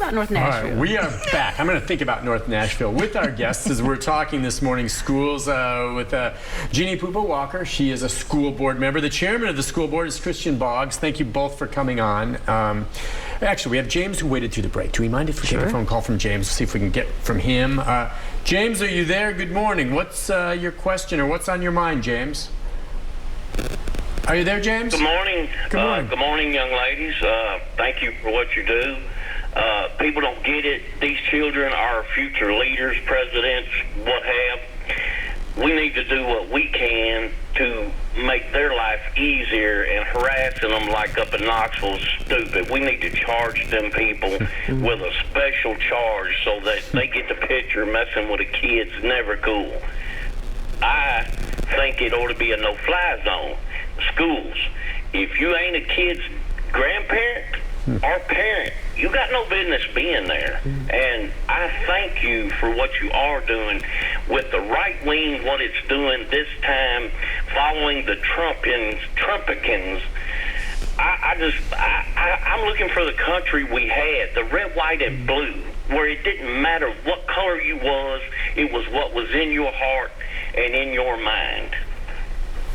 about North Nashville. All right, we are back. I'm going to think about North Nashville with our guests as we're talking this morning schools with Gini Pupo-Walker. She is a school board member. The chairman of the school board is Christiane. Thank you both for coming on. Actually, we have James who waited through the break. Do we mind if we take a phone call from James? See if we can get from him. James, are you there? Good morning. What's your question or what's on your mind, James? Are you there, James? Good morning. Good morning. Good morning, young ladies. Thank you for what you do. People don't get it. These children are future leaders, presidents, what have. We need to do what we can to make their life easier, and harassing them like up in Knoxville is stupid. We need to charge them people with a special charge so that they get the picture. Messing with a kid's never cool. I think it ought to be a no-fly zone. Schools, if you ain't a kid's grandparent or parent, you got no business being there. And I thank you for what you are doing with the right wing, what it's doing this time, following the Trumpicans. I'm looking for the country we had, the red, white, and blue, where it didn't matter what color you was, it was what was in your heart and in your mind.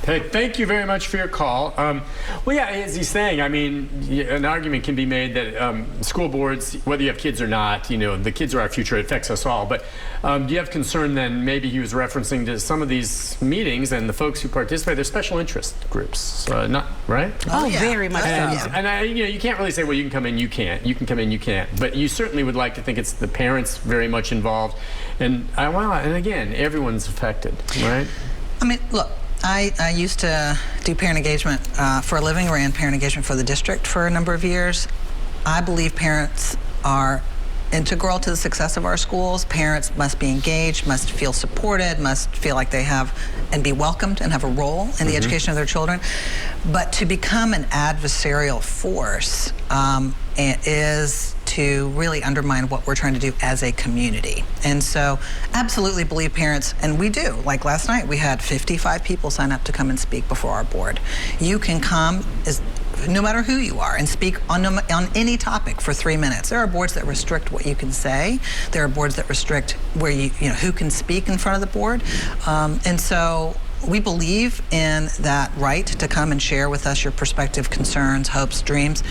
Hey, thank you very much for your call. Well, yeah, as he's saying, I mean, an argument can be made that school boards, whether you have kids or not, you know, the kids are our future, it affects us all. But do you have concern then, maybe he was referencing to some of these meetings and the folks who participate, they're special interest groups, not, right? Oh, yeah. Very much so. And you can't really say, well, you can come in, you can't. You can come in, you can't. But you certainly would like to think it's the parents very much involved. And again, everyone's affected, right? I mean, look. I used to do parent engagement for a living, ran parent engagement for the district for a number of years. I believe parents are integral to the success of our schools. Parents must be engaged, must feel supported, must feel like they have and be welcomed and have a role in the education of their children. But to become an adversarial force is to really undermine what we're trying to do as a community. And so absolutely believe parents, and we do. Like last night, we had 55 people sign up to come and speak before our board. You can come no matter who you are and speak on any topic for 3 minutes. There are boards that restrict what you can say. There are boards that restrict where who can speak in front of the board. And so we believe in that right to come and share with us your perspective, concerns, hopes, dreams,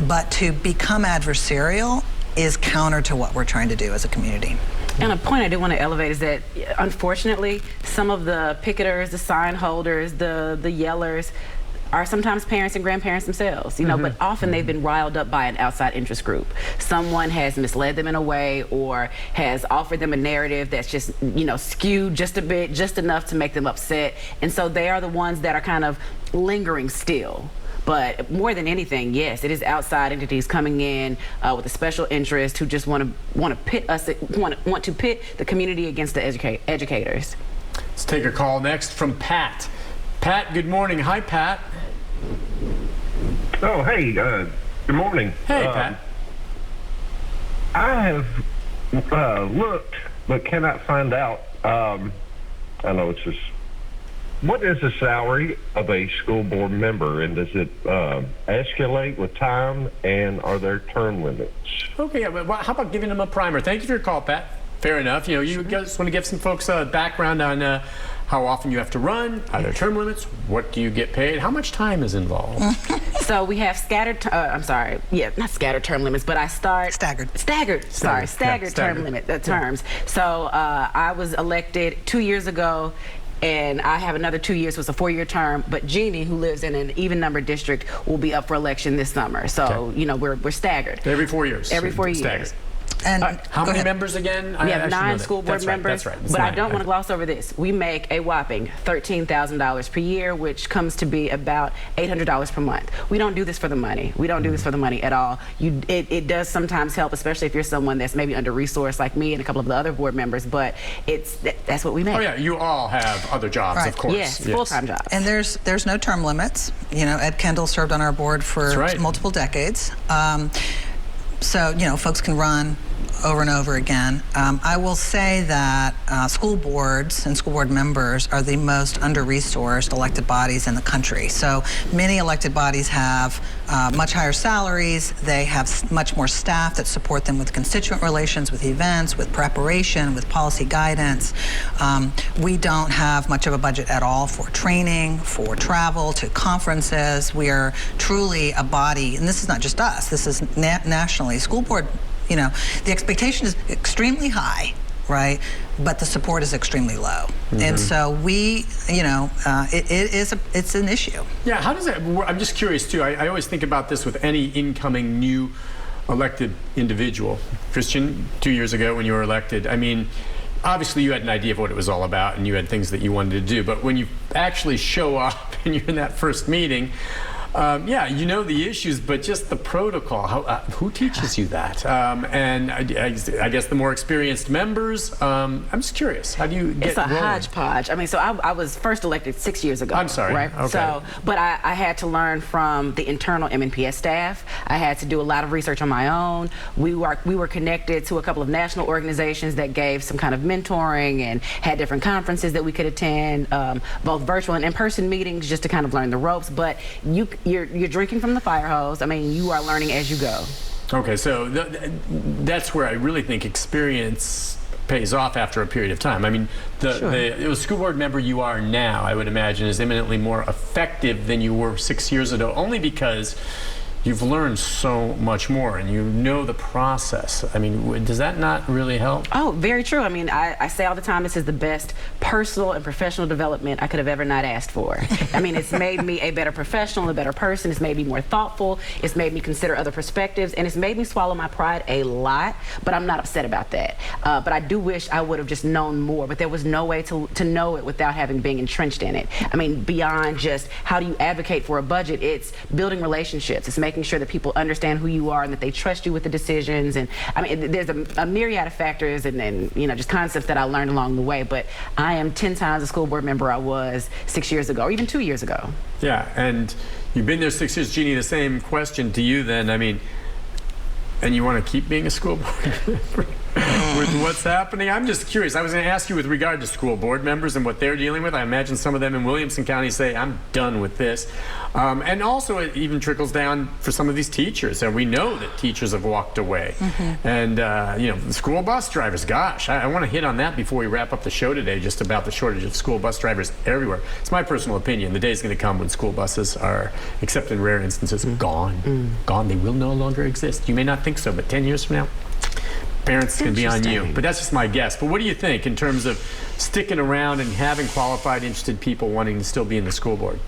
but to become adversarial is counter to what we're trying to do as a community. And a point I do want to elevate is that, unfortunately, some of the picketers, the sign holders, the yellers, are sometimes parents and grandparents themselves, you know, but often they've been riled up by an outside interest group. Someone has misled them in a way or has offered them a narrative that's just, skewed just a bit, just enough to make them upset. And so they are the ones that are kind of lingering still. But more than anything, yes, it is outside entities coming in with a special interest who just want to pit the community against the educators. Let's take a call next from Pat. Pat, good morning. Hi, Pat. Oh, hey, good morning. Hey, Pat. I have looked, but cannot find out. I know it's just, what is the salary of a school board member, and does it escalate with time, and are there term limits? Okay, well, how about giving them a primer? Thank you for your call, Pat. Fair enough. You just want to give some folks a background on how often you have to run, are there term limits, what do you get paid, how much time is involved? So we have staggered term limits, but I start... Staggered term limit, terms. So I was elected 2 years ago, and I have another 2 years, so it's a 4-year term, but Gini, who lives in an even number district, will be up for election this summer. So, we're staggered. Every 4 years. Every 4 years. Staggered. And how many members again? We have 9 school board members. That's right. But I don't want to gloss over this. We make a whopping $13,000 per year, which comes to be about $800 per month. We don't do this for the money. We don't do this for the money at all. It does sometimes help, especially if you're someone that's maybe under-resourced like me and a couple of the other board members, but that's what we make. Oh, yeah, you all have other jobs, of course. Yes, full-time jobs. And there's no term limits. Ed Kendall served on our board for multiple decades. So, folks can run over and over again. I will say that school boards and school board members are the most under-resourced elected bodies in the country. So many elected bodies have much higher salaries. They have much more staff that support them with constituent relations, with events, with preparation, with policy guidance. We don't have much of a budget at all for training, for travel, to conferences. We are truly a body, and this is not just us, this is nationally. School board, the expectation is extremely high, right? But the support is extremely low. And so we, it's an issue. Yeah, how does that, I'm just curious too. I always think about this with any incoming new elected individual. Christian, 2 years ago when you were elected, I mean, obviously you had an idea of what it was all about and you had things that you wanted to do, but when you actually show up and you're in that first meeting, you know the issues, but just the protocol, who teaches you that? And I guess the more experienced members, I'm just curious, how do you get It's a rolling? hodgepodge. I mean, so I was first elected 6 years ago. I'm sorry. Right? Okay. So, but I had to learn from the internal MNPS staff. I had to do a lot of research on my own. We were connected to a couple of national organizations that gave some kind of mentoring and had different conferences that we could attend, both virtual and in-person meetings, just to kind of learn the ropes. But you're drinking from the fire hose. I mean, you are learning as you go. Okay, so that's where I really think experience pays off after a period of time. I mean, the school board member you are now, I would imagine, is eminently more effective than you were 6 years ago, only because you've learned so much more and you know the process. I mean, does that not really help? Oh, very true. I mean, I say all the time, this is the best personal and professional development I could have ever not asked for. I mean, it's made me a better professional, a better person. It's made me more thoughtful. It's made me consider other perspectives, and it's made me swallow my pride a lot, but I'm not upset about that. But I do wish I would have just known more, but there was no way to know it without having been entrenched in it. I mean, beyond just how do you advocate for a budget, it's building relationships. It's making sure that people understand who you are and that they trust you with the decisions. And I mean, there's a myriad of factors and just concepts that I learned along the way. But I am 10 times the school board member I was 6 years ago, or even 2 years ago. Yeah, and you've been there 6 years. Gini, the same question to you then. I mean, and you want to keep being a school board member with what's happening? I'm just curious. I was going to ask you with regard to school board members and what they're dealing with. I imagine some of them in Williamson County say, I'm done with this. And also it even trickles down for some of these teachers. And we know that teachers have walked away. And, the school bus drivers, gosh, I want to hit on that before we wrap up the show today, just about the shortage of school bus drivers everywhere. It's my personal opinion. The day is going to come when school buses are, except in rare instances, gone. Gone. They will no longer exist. You may not think so, but 10 years from now, parents can be on you. But that's just my guess. But what do you think in terms of sticking around and having qualified, interested people wanting to still be in the school board?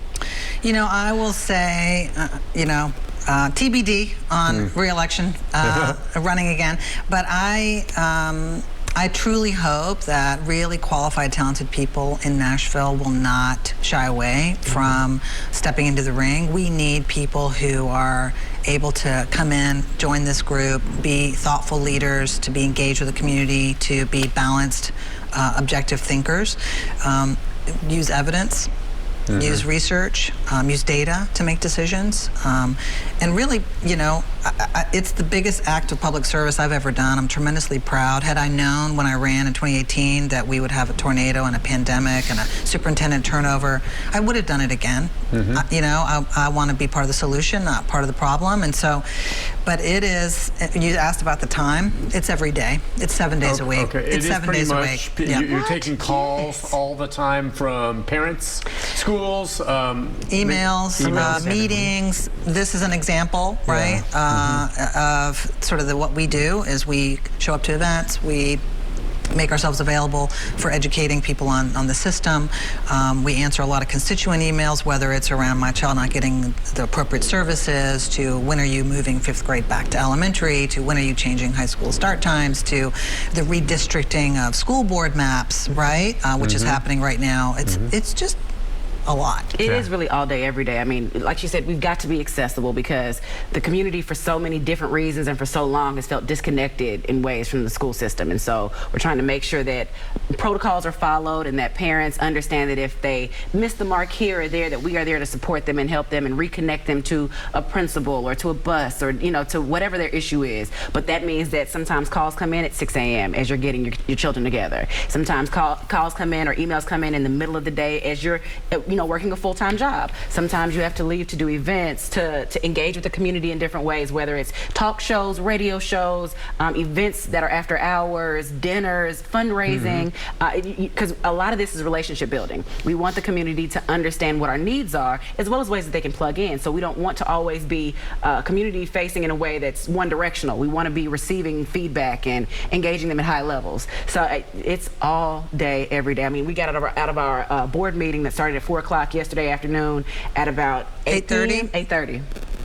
I will say, TBD on re-election, running again. But I truly hope that really qualified, talented people in Nashville will not shy away from stepping into the ring. We need people who are able to come in, join this group, be thoughtful leaders, to be engaged with the community, to be balanced, objective thinkers, use evidence, use research, use data to make decisions. And really, it's the biggest act of public service I've ever done. I'm tremendously proud. Had I known when I ran in 2018 that we would have a tornado and a pandemic and a superintendent turnover, I would have done it again. I want to be part of the solution, not part of the problem. And so, but it is, you asked about the time, it's every day. It's 7 days a week. Okay. It's 7 days a week. You're taking calls all the time from parents, schools, emails, meetings. This is an example, right, of sort of what we do is we show up to events, we make ourselves available for educating people on the system. We answer a lot of constituent emails, whether it's around my child not getting the appropriate services, to when are you moving 5th grade back to elementary, to when are you changing high school start times, to the redistricting of school board maps, right, which is happening right now. It's just a lot. It is really all day, every day. I mean, like you said, we've got to be accessible because the community, for so many different reasons and for so long, has felt disconnected in ways from the school system. And so we're trying to make sure that protocols are followed and that parents understand that if they miss the mark here or there, that we are there to support them and help them and reconnect them to a principal or to a bus or, to whatever their issue is. But that means that sometimes calls come in at 6 a.m. as you're getting your children together. Sometimes calls come in or emails come in the middle of the day as you're, working a full-time job. Sometimes you have to leave to do events, to engage with the community in different ways, whether it's talk shows, radio shows, events that are after hours, dinners, fundraising, because a lot of this is relationship building. We want the community to understand what our needs are, as well as ways that they can plug in. So we don't want to always be community facing in a way that's one directional. We want to be receiving feedback and engaging them at high levels. So it's all day, every day. I mean, we got out of our board meeting that started at 4 o'clock yesterday afternoon at about 8:30. 8:30.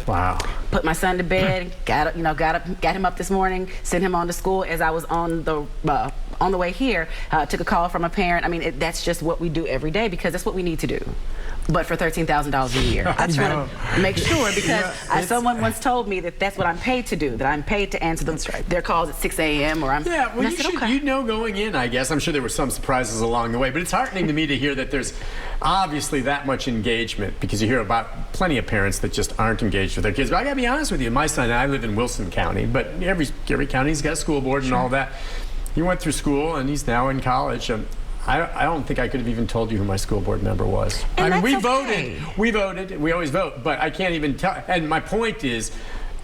Wow. Put my son to bed. Got him up this morning. Sent him on to school. As I was on the way here, took a call from a parent. I mean, that's just what we do every day because that's what we need to do. But for $13,000 a year, I just want to make sure because someone once told me that that's what I'm paid to do. That I'm paid to answer their calls at 6 a.m. or I'm. Yeah, well, you know going in, I guess. I'm sure there were some surprises along the way, but it's heartening to me to hear that there's obviously that much engagement because you hear about plenty of parents that just aren't engaged with their kids. But I got to be honest with you, my son, I live in Wilson County, but every county's got a school board and all that. He went through school and he's now in college. I don't think I could have even told you who my school board member was. And I mean, okay. we voted, we always vote, but I can't even tell. And my point is,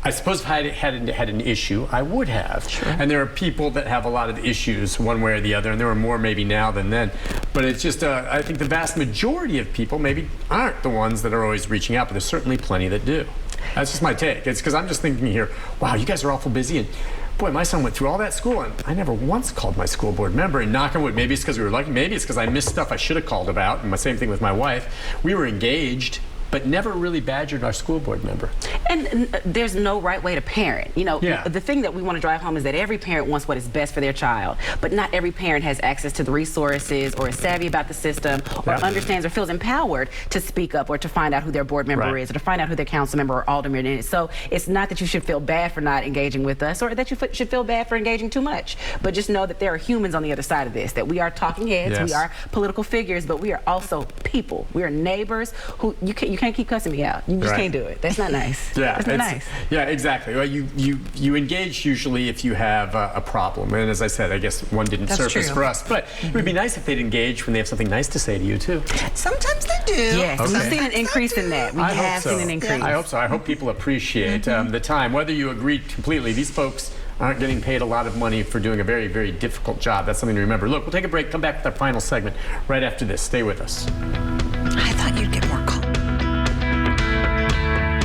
I suppose if I had an issue, I would have. Sure. And there are people that have a lot of issues one way or the other, and there are more maybe now than then. But it's just, I think the vast majority of people maybe aren't the ones that are always reaching out, but there's certainly plenty that do. That's just my take. It's because I'm just thinking here, wow, you guys are awful busy. And boy, my son went through all that school, and I never once called my school board member. And knock on wood, maybe it's because we were lucky. Maybe it's because I missed stuff I should have called about. And the same thing with my wife. We were engaged, but never really badgered our school board member. And there's no right way to parent. Yeah. The thing that we want to drive home is that every parent wants what is best for their child, but not every parent has access to the resources or is savvy about the system or understands or feels empowered to speak up or to find out who their board member is or to find out who their council member or alderman is. So it's not that you should feel bad for not engaging with us or that you should feel bad for engaging too much, but just know that there are humans on the other side of this, that we are talking heads, we are political figures, but we are also people. We are neighbors who you can't keep cussing me out. You just can't do it. That's not nice. Yeah, that's not nice. Yeah, exactly. Well, you engage usually if you have a problem, and as I said, I guess one didn't surface for us. But it would be nice if they'd engage when they have something nice to say to you too. Sometimes they do. Yes, we've seen an increase in that. We have seen an increase. I hope so. I hope people appreciate the time. Whether you agree completely, these folks aren't getting paid a lot of money for doing a very, very difficult job. That's something to remember. Look, we'll take a break, come back with our final segment right after this. Stay with us.